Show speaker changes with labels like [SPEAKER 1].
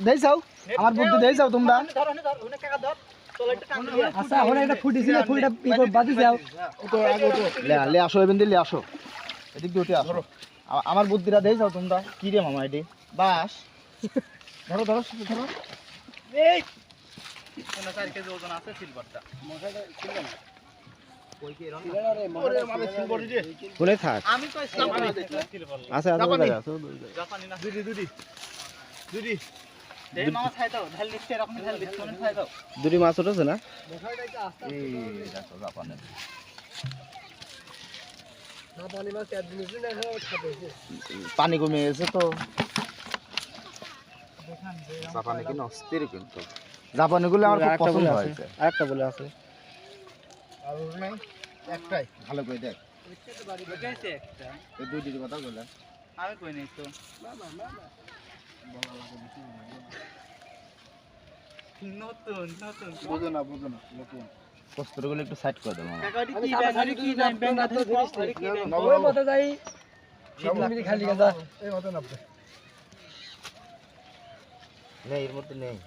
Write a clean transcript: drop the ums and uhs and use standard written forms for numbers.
[SPEAKER 1] দেই যাও আমার বুদ্ধি দেই যাও তোমরা
[SPEAKER 2] আচ্ছা ওরা এটা ফুটিছিল ফুলটা বাদি যাও
[SPEAKER 1] লে আসো এবেন দিলে আসো এদিক দিয়ে উঠে আসো আমার বুদ্ধিটা দেই যাও তোমরা কি রে মামা এটি বাস ধরো ধরো ধরো এই 4 কেজি ওজন আছে সিলভারটা মশাটা সিলভার না কই কি এরকম ওরে মামা সিলভার রে কোনে থাক আমি তো জাপানি আচ্ছা আছে জাপানি না দুদি দেই মামা ছাই দাও ঢাল দিতে এরকম ঢাল দিতে কোনে ছাই দাও দুদি মাছ উঠছে না মশাটা আস্তে এই দেখো জাপানি
[SPEAKER 2] জাপানি মাছ 4 দিন ধরে না খাইতেছে
[SPEAKER 1] পানি কমে গেছে তো জাপানি কি অস্থির কিন্তু জাপানি গুলো আমার খুব পছন্দ হয়েছে
[SPEAKER 2] আরেকটা বলে আছে
[SPEAKER 1] আর নাই একটাই ভালো করে দেখ একটা এই দুইটির কথা বলে আমি কই নাই তো নতুন বুঝো না নতুন কষ্টগুলো একটু সাইড করে দাও মামা
[SPEAKER 2] আমি কি ব্যাংক তো ওই মতে যাই মিনিট খালি গাদা এই মতে নাপবে
[SPEAKER 1] নেই এর মধ্যে নেই